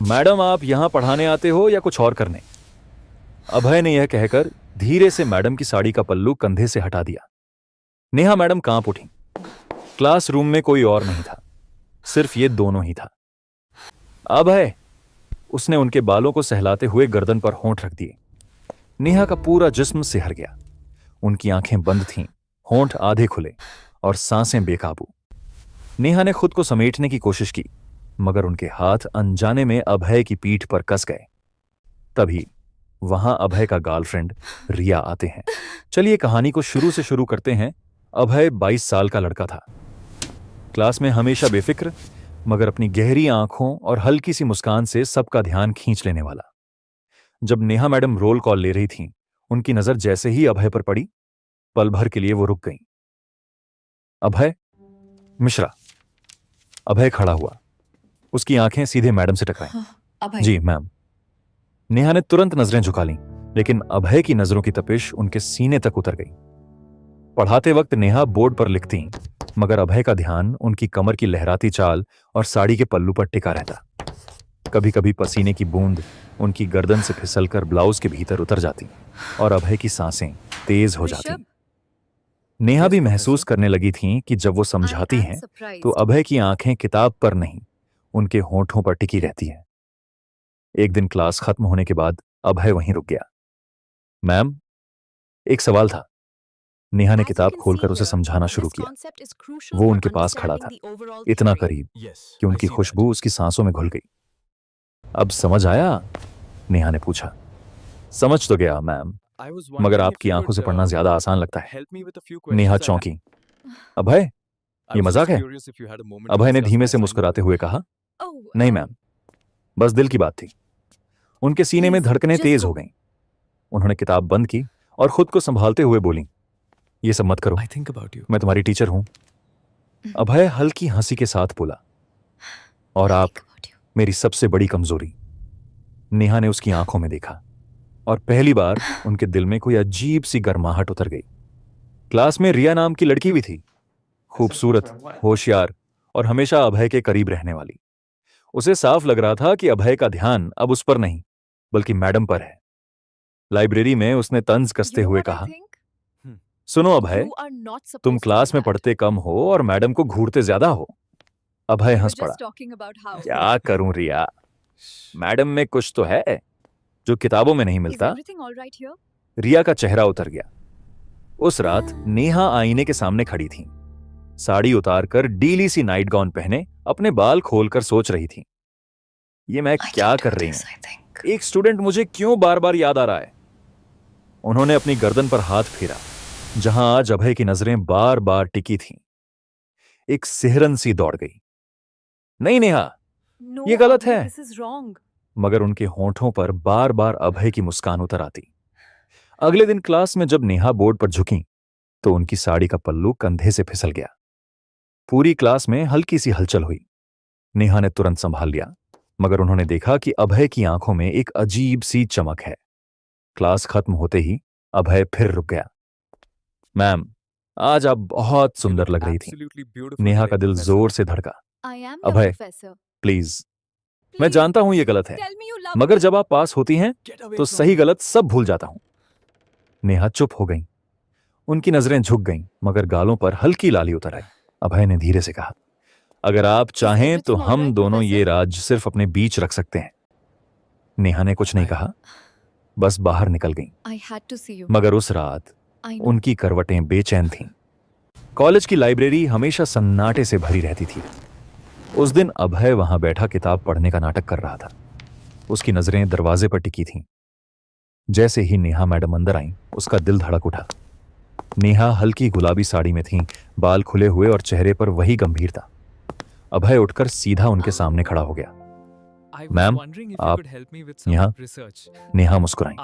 Madam, आप यहां पढ़ाने आते हो या कुछ और करने? अभय ने यह कहकर धीरे से मैडम की साड़ी का पल्लू कंधे से हटा दिया। नेहा मैडम कांप उठी। क्लासरूम में कोई और नहीं था, सिर्फ ये दोनों ही था। अभय! उसने उनके बालों को सहलाते हुए गर्दन पर होंठ रख दिए। नेहा का पूरा जिस्म सिहर गया। उनकी आंखें बंद थीं, होंठ आधे खुले और सांसें बेकाबू। नेहा ने खुद को समेटने की कोशिश की, मगर उनके हाथ अनजाने में अभय की पीठ पर कस गए। तभी वहां अभय का गर्लफ्रेंड रिया आते हैं। चलिए कहानी को शुरू से शुरू करते हैं। अभय 22 साल का लड़का था। क्लास में हमेशा बेफिक्र, मगर अपनी गहरी आंखों और हल्की सी मुस्कान से सबका ध्यान खींच लेने वाला। जब नेहा मैडम रोल कॉल ले रही थीं, उनकी नजर जैसे ही अभय पर पड़ी, पल भर के लिए वो रुक गईं। अभय मिश्रा। अभय खड़ा हुआ, उसकी आंखें सीधे मैडम से टकराईं। अभय। जी मैम। नेहा ने तुरंत नजरें झुका लीं, लेकिन अभय की नजरों की तपिश उनके सीने तक उतर गई। पढ़ाते वक्त नेहा बोर्ड पर लिखती, मगर अभय का ध्यान उनकी कमर की लहराती चाल और साड़ी के पल्लू पर टिका रहता। कभी कभी पसीने की बूंद उनकी गर्दन से फिसलकर ब्लाउज के भीतर उतर जाती और अभय की सांसें तेज हो जाती। नेहा भी महसूस करने लगी थीं कि जब वो समझाती हैं तो अभय की आंखें किताब पर नहीं, उनके होंठों पर टिकी रहती हैं। एक दिन क्लास खत्म होने के बाद अभय वहीं रुक गया। मैम, एक सवाल था। नेहा ने किताब खोलकर उसे समझाना शुरू किया। वो उनके पास खड़ा था, इतना करीब कि उनकी खुशबू उसकी सांसों में घुल गई। अब समझ आया? नेहा ने पूछा। समझ तो गया मैम, मगर आपकी आंखों से पढ़ना ज्यादा आसान लगता है। नेहा चौंकी। अभय, ये मजाक है? अभय ने धीमे से मुस्कुराते हुए कहा। नहीं मैम, बस दिल की बात थी। उनके सीने में धड़कनें तेज हो गईं। उन्होंने किताब बंद की और खुद को संभालते हुए बोली, ये सब मत करो, मैं तुम्हारी टीचर हूं। अभय हल्की हंसी के साथ बोला, और आप मेरी सबसे बड़ी कमजोरी। नेहा ने उसकी आंखों में देखा और पहली बार उनके दिल में कोई अजीब सी गर्माहट उतर गई। क्लास में रिया नाम की लड़की भी थी, खूबसूरत, होशियार और हमेशा अभय के करीब रहने वाली। उसे साफ लग रहा था कि अभय का ध्यान अब उस पर नहीं, बल्कि मैडम पर है। लाइब्रेरी में उसने तंज कसते हुए कहा, सुनो अभय, तुम क्लास में पढ़ते कम हो और मैडम को घूरते ज्यादा हो। अभय हंस पड़ा। क्या करूं रिया, मैडम में कुछ तो है जो किताबों में नहीं मिलता। रिया का चेहरा उतर गया। उस रात नेहा आईने के सामने खड़ी थी, साड़ी उतारकर डीली सी नाइट गाउन पहने अपने बाल खोलकर सोच रही थी, ये मैं क्या कर रही हूं? एक स्टूडेंट मुझे क्यों बार बार याद आ रहा है? उन्होंने अपनी गर्दन पर हाथ फेरा, जहां आज अभय की नजरें बार बार टिकी थीं। एक सिहरन सी दौड़ गई। नहीं नेहा, ये गलत है। मगर उनके होंठों पर बार बार अभय की मुस्कान उतर आती। अगले दिन क्लास में जब नेहा बोर्ड पर झुकी तो उनकी साड़ी का पल्लू कंधे से फिसल गया। पूरी क्लास में हल्की सी हलचल हुई। नेहा ने तुरंत संभाल लिया, मगर उन्होंने देखा कि अभय की आंखों में एक अजीब सी चमक है। क्लास खत्म होते ही अभय फिर रुक गया। मैम, आज आप बहुत सुंदर लग रही थी। नेहा का दिल जोर से धड़का। अभय, प्लीज, मैं जानता हूं ये गलत है, मगर जब आप पास होती हैं तो सही गलत सब भूल जाता हूं। नेहा चुप हो गई। उनकी नजरें झुक गईं, मगर गालों पर हल्की लाली उतर आई। अभय ने धीरे से कहा, अगर आप चाहें तो हम दोनों ये राज सिर्फ अपने बीच रख सकते हैं। नेहा ने कुछ नहीं कहा, बस बाहर निकल गईं। मगर उस रात उनकी करवटें बेचैन थीं। कॉलेज की लाइब्रेरी हमेशा सन्नाटे से भरी रहती थी। उस दिन अभय वहां बैठा किताब पढ़ने का नाटक कर रहा था। उसकी नजरें दरवाजे पर टिकी थीं। जैसे ही नेहा मैडम अंदर आईं, उसका दिल धड़क उठा। नेहा हल्की गुलाबी साड़ी में थीं, बाल खुले हुए और चेहरे पर वही गंभीरता। अभय उठकर सीधा उनके सामने खड़ा हो गया। मैम, आप यहाँ? नेहा मुस्कुराई।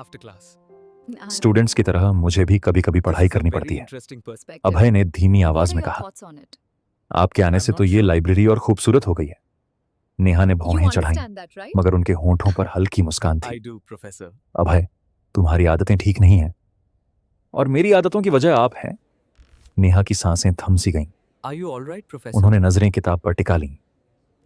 स्टूडेंट्स की तरह मुझे भी कभी कभी पढ़ाई करनी पड़ती है, अभय ने धीमी आवाज में कहा। आपके आने से तो ये लाइब्रेरी और खूबसूरत हो गई है। नेहा ने भौहें चढ़ाईं, मगर उनके होंठों पर हल्की मुस्कान थी। अभय, तुम्हारी आदतें ठीक नहीं हैं, और मेरी आदतों की वजह आप हैं। नेहा की सांसें थम सी गईं। उन्होंने नजरें किताब पर टिका लीं,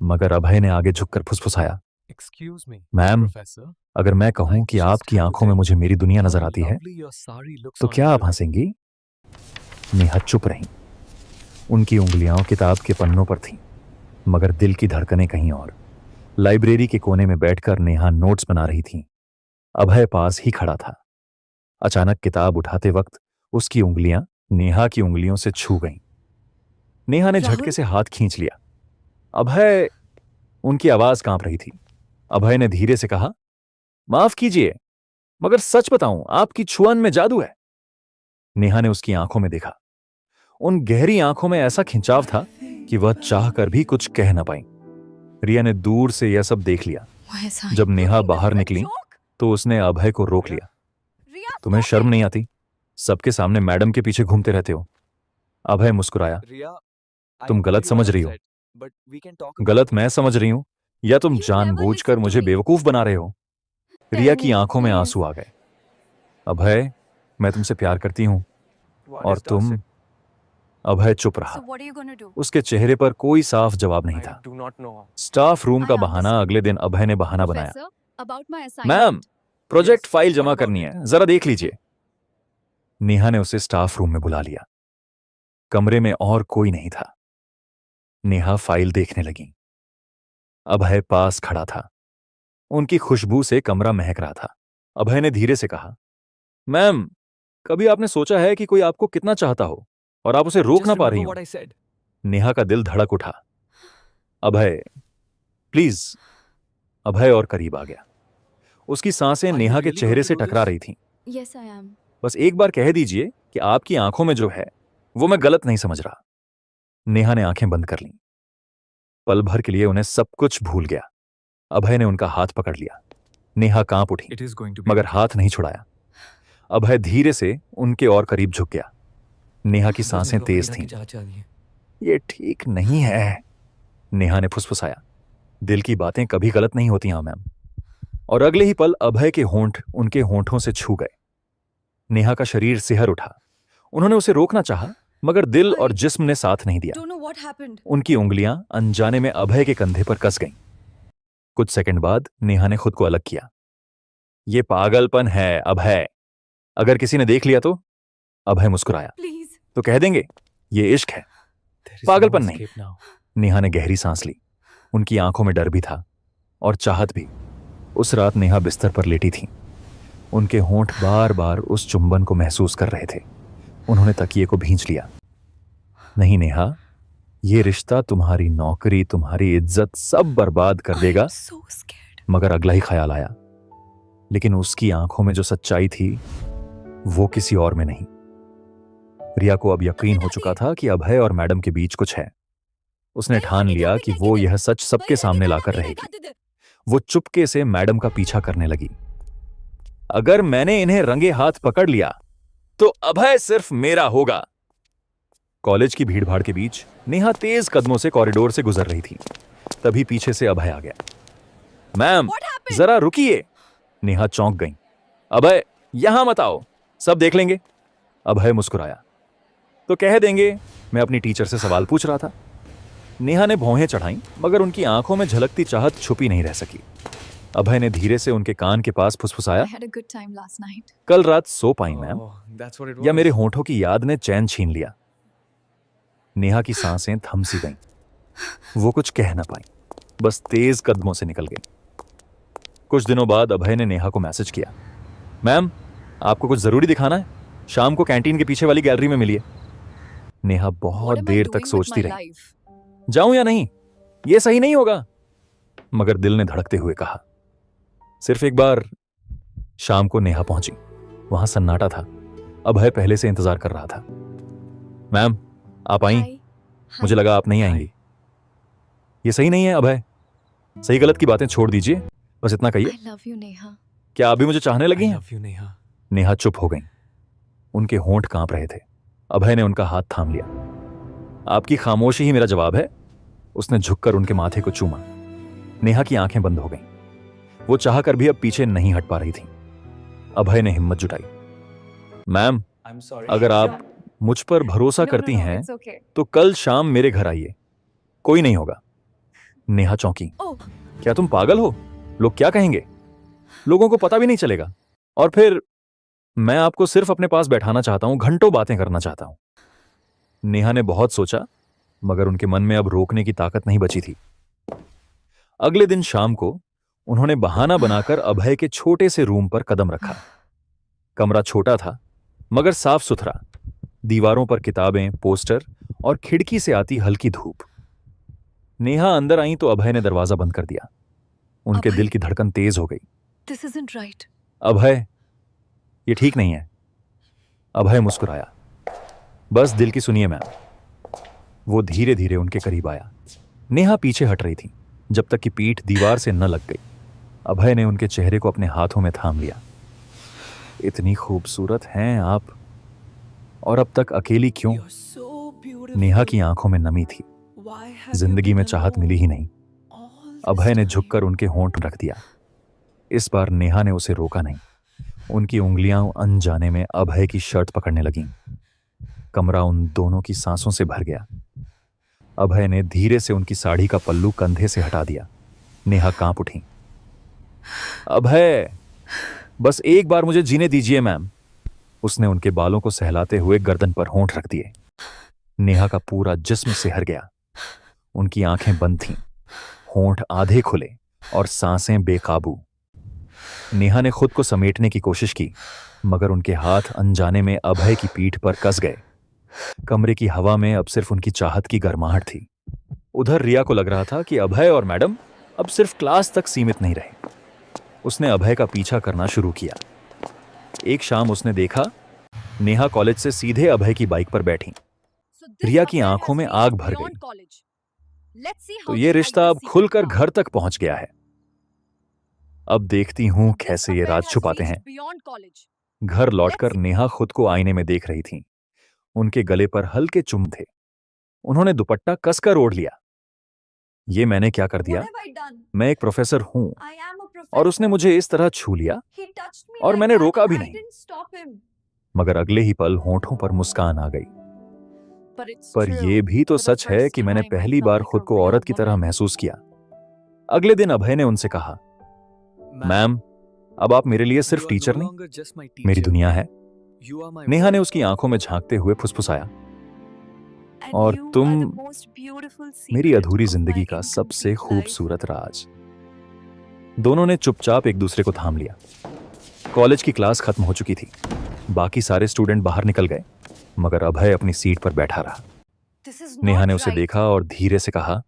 मगर अभय ने आगे झुककर फुसफुसाया, Excuse me, मैम, Professor. अगर मैं कहूं कि आपकी आंखों में मुझे मेरी दुनिया नजर आती है Lovely your sari looks तो on क्या you. आप हंसेंगी? नेहा चुप रही। उनकी उंगलियां किताब के पन्नों पर थीं, मगर दिल की धड़कनें कहीं और। लाइब्रेरी के कोने में बैठकर नेहा नोट्स बना रही थी। अभय पास ही खड़ा था। अचानक किताब उठाते वक्त उसकी उंगलियां नेहा की उंगलियों से छू गईं। नेहा ने झटके से हाथ खींच लिया। अभय! उनकी आवाज कांप रही थी। अभय ने धीरे से कहा, माफ कीजिए, मगर सच बताऊं, आपकी छुअन में जादू है। नेहा ने उसकी आंखों में देखा। उन गहरी आंखों में ऐसा खिंचाव था कि वह चाहकर भी कुछ कह न पाई। रिया ने दूर से यह सब देख लिया। जब नेहा बाहर निकली तो उसने अभय को रोक लिया। तुम्हें शर्म नहीं आती? सबके सामने मैडम के पीछे घूमते रहते हो। अभय मुस्कुराया। तुम गलत समझ रही हो। गलत मैं समझ रही हूं या तुम जानबूझकर मुझे बेवकूफ बना रहे हो? रिया की आंखों में आंसू आ गए। अभय, मैं तुमसे प्यार करती हूं और तुम। अभय चुप रहा। उसके चेहरे पर कोई साफ जवाब नहीं था। स्टाफ रूम का बहाना अगले दिन अभय ने बहाना बनाया। मैम, प्रोजेक्ट फाइल जमा करनी है, जरा देख लीजिए। नेहा ने उसे स्टाफ रूम में बुला लिया। कमरे में और कोई नहीं था। नेहा फाइल देखने लगी। अभय पास खड़ा था। उनकी खुशबू से कमरा महक रहा था। अभय ने धीरे से कहा, मैम, कभी आपने सोचा है कि कोई आपको कितना चाहता हो और आप उसे रोक ना पा रही हो? नेहा का दिल धड़क उठा। अभय, प्लीज। अभय और करीब आ गया। उसकी सांसें नेहा के चेहरे से टकरा रही थीं। Yes, I am. बस एक बार कह दीजिए कि आपकी आंखों में जो है वो मैं गलत नहीं समझ रहा। नेहा ने आंखें बंद कर लीं। पल भर के लिए उन्हें सब कुछ भूल गया। अभय ने उनका हाथ पकड़ लिया। नेहा कांप उठी, मगर हाथ नहीं छुड़ाया। अभय धीरे से उनके और करीब झुक गया। नेहा की सांसें तेज थीं। ये ठीक नहीं है, नेहा ने फुसफुसाया। दिल की बातें कभी गलत नहीं होती, हाँ मैम। और अगले ही पल अभय के होंठ उनके होंठों से छू गए। नेहा का शरीर सिहर उठा। उन्होंने उसे रोकना चाहा, मगर दिल और जिस्म ने साथ नहीं दिया। Don't know what happened. उनकी उंगलियां अनजाने में अभय के कंधे पर कस गईं। कुछ सेकंड बाद नेहा ने खुद को अलग किया। ये पागलपन है अभय। अगर किसी ने देख लिया तो? अभय मुस्कुराया। Please. तो कह देंगे ये इश्क है, पागलपन नहीं। नेहा ने गहरी सांस ली। उनकी आंखों में डर भी था और चाहत भी। उस रात नेहा बिस्तर पर लेटी थी। उनके होंठ बार बार उस चुंबन को महसूस कर रहे थे। उन्होंने तकिए को भींच लिया। नहीं नेहा, ये रिश्ता तुम्हारी नौकरी, तुम्हारी इज्जत सब बर्बाद कर देगा। I'm so scared. मगर अगला ही ख्याल आया। लेकिन उसकी आंखों में जो सच्चाई थी वो किसी और में नहीं। रिया को अब यकीन हो चुका था कि अभय और मैडम के बीच कुछ है। उसने ठान लिया कि वो यह सच सबके सामने लाकर रहेगी। वो चुपके से मैडम का पीछा करने लगी। अगर मैंने इन्हें रंगे हाथ पकड़ लिया तो अभय सिर्फ मेरा होगा। कॉलेज की भीड़भाड़ के बीच नेहा तेज कदमों से कॉरिडोर से गुजर रही थी। तभी पीछे से अभय आ गया। मैम, जरा रुकिए। नेहा चौंक गई। अभय, यहां मत आओ, सब देख लेंगे। अभय मुस्कुराया। तो कह देंगे मैं अपनी टीचर से सवाल पूछ रहा था। नेहा ने भौहें चढ़ाईं, मगर उनकी आंखों में झलकती चाहत छुपी नहीं रह सकी। अभय ने धीरे से उनके कान के पास फुसफुसाया, I had a good time last night. कल रात सो पाई मैम? या मेरे होंठों की याद ने चैन छीन लिया? नेहा की सांसें थम सी गईं। वो कुछ कह ना पाई, बस तेज कदमों से निकल गई। कुछ दिनों बाद अभय ने नेहा को मैसेज किया, मैम, आपको कुछ जरूरी दिखाना है, शाम को कैंटीन के पीछे वाली गैलरी में मिलिए। नेहा बहुत What am I there doing तक with सोचती my रही, life? जाऊं या नहीं, ये सही नहीं होगा। मगर दिल ने धड़कते हुए कहा, सिर्फ एक बार। शाम को नेहा पहुंची। वहां सन्नाटा था। अभय पहले से इंतजार कर रहा था। मैम, आप आई? Hi. मुझे लगा आप नहीं आएंगी। ये सही नहीं है अभय। सही गलत की बातें छोड़ दीजिए, बस इतना कहिए, I love you, Neha. क्या आप भी मुझे चाहने लगी हैं? नेहा चुप हो गई। उनके होंठ कांप रहे थे। अभय ने उनका हाथ थाम लिया। आपकी खामोशी ही मेरा जवाब है। उसने झुककर उनके माथे को चूमा। नेहा की आंखें बंद हो गईं। वो चाहकर भी अब पीछे नहीं हट पा रही थी। अभय ने हिम्मत जुटाई। मैम, अगर आप मुझ पर भरोसा No, करती no, no, हैं it's okay. तो कल शाम मेरे घर आइए। कोई नहीं होगा। नेहा चौंकी। Oh, क्या तुम पागल हो? लोग क्या कहेंगे? लोगों को पता भी नहीं चलेगा। और फिर मैं आपको सिर्फ अपने पास बैठाना चाहता हूं, घंटों बातें करना चाहता हूं। नेहा ने बहुत सोचा, मगर उनके मन में अब रोकने की ताकत नहीं बची थी। अगले दिन शाम को उन्होंने बहाना बनाकर अभय के छोटे से रूम पर कदम रखा। कमरा छोटा था, मगर साफ सुथरा। दीवारों पर किताबें, पोस्टर और खिड़की से आती हल्की धूप। नेहा अंदर आई तो अभय ने दरवाजा बंद कर दिया। उनके अभय। दिल की धड़कन तेज हो गई। This isn't right. अभय, ये ठीक नहीं है। अभय मुस्कुराया। बस दिल की सुनिए मैम। वो धीरे धीरे उनके करीब आया। नेहा पीछे हट रही थी, जब तक कि पीठ दीवार से न लग गई। अभय ने उनके चेहरे को अपने हाथों में थाम लिया। इतनी खूबसूरत हैं आप, और अब तक अकेली क्यों? नेहा की आंखों में नमी थी। जिंदगी में चाहत मिली ही नहीं। अभय ने झुककर उनके होंठ रख दिया। इस बार नेहा ने उसे रोका नहीं। उनकी उंगलियां अनजाने में अभय की शर्ट पकड़ने लगीं। कमरा उन दोनों की सांसों से भर गया। अभय ने धीरे से उनकी साड़ी का पल्लू कंधे से हटा दिया। नेहा कांप उठी। अभय, बस एक बार मुझे जीने दीजिए मैम। उसने उनके बालों को सहलाते हुए गर्दन पर होंठ रख दिए। नेहा का पूरा जिस्म सिहर गया। उनकी आंखें बंद थीं, होंठ आधे खुले और सांसें बेकाबू। नेहा ने खुद को समेटने की कोशिश की, मगर उनके हाथ अनजाने में अभय की पीठ पर कस गए। कमरे की हवा में अब सिर्फ उनकी चाहत की गर्माहट थी। उधर रिया को लग रहा था कि अभय और मैडम अब सिर्फ क्लास तक सीमित नहीं रहे। उसने अभय का पीछा करना शुरू किया। एक शाम उसने देखा, नेहा कॉलेज से सीधे अभय की बाइक पर बैठी। रिया की आंखों में आग भर गई। तो ये रिश्ता अब खुलकर घर तक पहुंच गया है। अब देखती हूं कैसे ये राज छुपाते हैं। घर लौटकर नेहा खुद को आईने में देख रही थी। उनके गले पर हल्के चुम थे। उन्होंने दुपट्टा कसकर ओढ़ लिया। ये मैंने क्या कर दिया? मैं एक प्रोफेसर हूं और उसने मुझे इस तरह छू लिया और मैंने रोका भी नहीं। मगर अगले ही पल होंठों पर मुस्कान आ गई। पर यह भी तो सच है कि मैंने पहली बार खुद को औरत की तरह महसूस किया। अगले दिन अभय ने उनसे कहा, मैम, अब आप मेरे लिए सिर्फ टीचर नहीं, मेरी दुनिया है। नेहा ने उसकी आंखों में झांकते हुए फुसफुसाया, और तुम मेरी अधूरी जिंदगी का सबसे खूबसूरत राज। दोनों ने चुपचाप एक दूसरे को थाम लिया। कॉलेज की क्लास खत्म हो चुकी थी। बाकी सारे स्टूडेंट बाहर निकल गए, मगर अभय अपनी सीट पर बैठा रहा। नेहा ने उसे देखा और धीरे से कहा,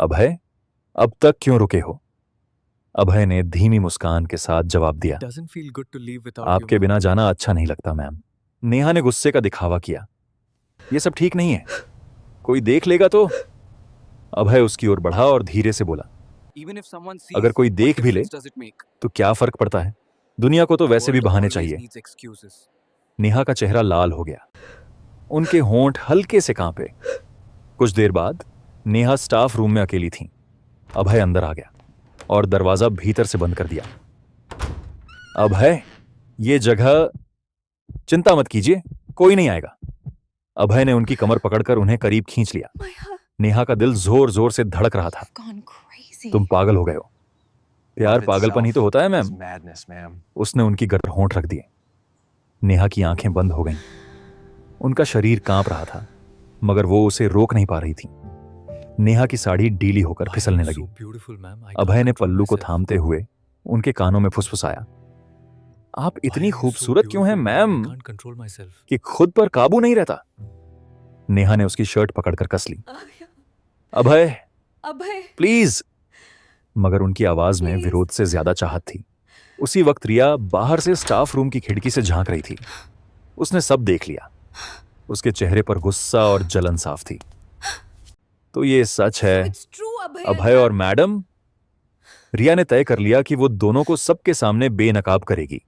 अभय, अब तक क्यों रुके हो? अभय ने धीमी मुस्कान के साथ जवाब दिया, आपके बिना जाना अच्छा नहीं लगता मैम। नेहा ने गुस्से का दिखावा किया। ये सब ठीक नहीं है, कोई देख लेगा तो। अभय उसकी ओर बढ़ा और धीरे से बोला, अगर कोई देख भी ले तो क्या फर्क पड़ता है? दुनिया को तो वैसे भी बहाने चाहिए। नेहा का चेहरा लाल हो गया। उनके होंठ हल्के से कांपे। कुछ देर बाद नेहा स्टाफ रूम में अकेली थी। अभय अंदर आ गया और दरवाजा भीतर से बंद कर दिया। अभय, ये जगह, चिंता मत कीजिए, कोई नहीं आएगा। अभय ने उनकी कमर पकड़कर उन्हें करीब खींच लिया। नेहा का दिल जोर जोर से धड़क रहा था। तुम पागल हो गए हो। प्यार पागलपन ही तो होता है मैम। उसने उनकी गर्दन पर होंठ रख दिए। नेहा की आंखें बंद हो गईं। उनका शरीर कांप रहा था, मगर वो उसे रोक नहीं पा रही थी। नेहा की साड़ी ढीली होकर फिसलने लगी। अभय ने पल्लू को थामते हुए उनके कानों में फुसफुसाया, आप इतनी खूबसूरत क्यों हैं मैम कि खुद पर काबू नहीं रहता। नेहा ने उसकी शर्ट पकड़कर कस ली। अभय, प्लीज। मगर उनकी आवाज में विरोध से ज्यादा चाहत थी। उसी वक्त रिया बाहर से स्टाफ रूम की खिड़की से झांक रही थी। उसने सब देख लिया। उसके चेहरे पर गुस्सा और जलन साफ थी। तो ये सच है, अभय और मैडम। रिया ने तय कर लिया कि वो दोनों को सबके सामने बेनकाब करेगी।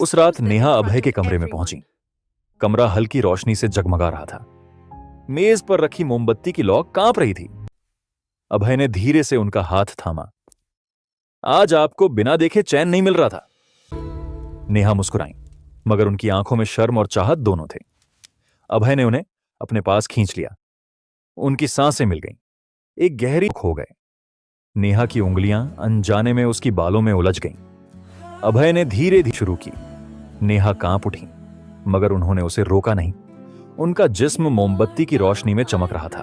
उस रात नेहा अभय के कमरे में पहुंची। कमरा हल्की रोशनी से जगमगा रहा था। मेज पर रखी मोमबत्ती की लौ कांप रही थी। अभय ने धीरे से उनका हाथ थामा। आज आपको बिना देखे चैन नहीं मिल रहा था। नेहा मुस्कुराई, मगर उनकी आंखों में शर्म और चाहत दोनों थे। अभय ने उन्हें अपने पास खींच लिया। उनकी सांसें मिल गईं। एक गहरी खो गए। नेहा की उंगलियां अनजाने में उसकी बालों में उलझ गईं। अभय ने धीरे धीरे शुरू की। नेहा कांप उठी, मगर उन्होंने उसे रोका नहीं। उनका जिस्म मोमबत्ती की रोशनी में चमक रहा था।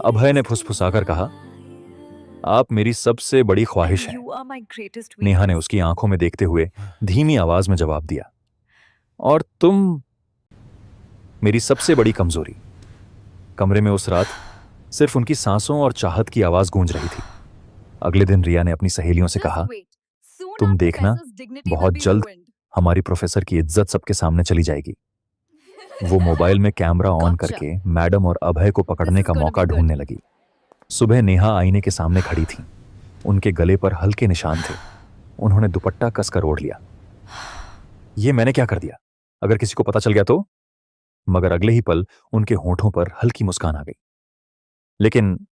अभय ने फुसफुसाकर कहा, आप मेरी सबसे बड़ी ख्वाहिश हैं। You are my greatest Neha ने weakness. उसकी आंखों में देखते हुए धीमी आवाज में जवाब दिया, और तुम मेरी सबसे बड़ी कमजोरी। कमरे में उस रात सिर्फ उनकी सांसों और चाहत की आवाज गूंज रही थी। अगले दिन रिया ने अपनी सहेलियों से Just कहा, wait. Soon तुम our देखना, professor's dignity will बहुत be जल्द ruined. हमारी प्रोफेसर की इज्जत सबके सामने चली जाएगी। वो मोबाइल में कैमरा ऑन Gotcha. करके मैडम और अभय को पकड़ने This is का gonna मौका be good. ढूंढने लगी। सुबह नेहा आईने के सामने खड़ी थी। उनके गले पर हल्के निशान थे। उन्होंने दुपट्टा कसकर ओढ़ लिया। ये मैंने क्या कर दिया? अगर किसी को पता चल गया तो? मगर अगले ही पल उनके होठों पर हल्की मुस्कान आ गई। लेकिन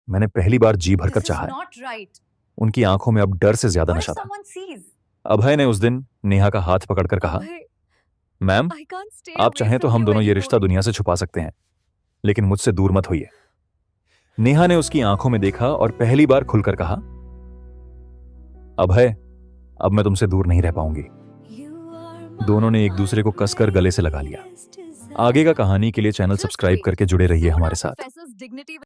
मैंने पहली बार जी भरकर This is चाहा है। not right. उनकी आंखों में अब डर से ज्यादा What if नशा था। someone sees? अभय ने उस दिन नेहा का हाथ पकड़कर कहा, Abhay, ma'am, I can't stay आप away चाहें तो from हम you दोनों ये रिश्ता anymore. दुनिया से छुपा सकते हैं, लेकिन मुझसे दूर मत होइए। नेहा ने उसकी आंखों में देखा और पहली बार खुलकर कहा, अभय, अब मैं तुमसे दूर नहीं रह पाऊंगी। दोनों ने एक दूसरे को कसकर गले से लगा लिया। आगे का कहानी के लिए चैनल Just सब्सक्राइब wait. करके जुड़े रहिए Soon हमारे our साथ। professor's dignity will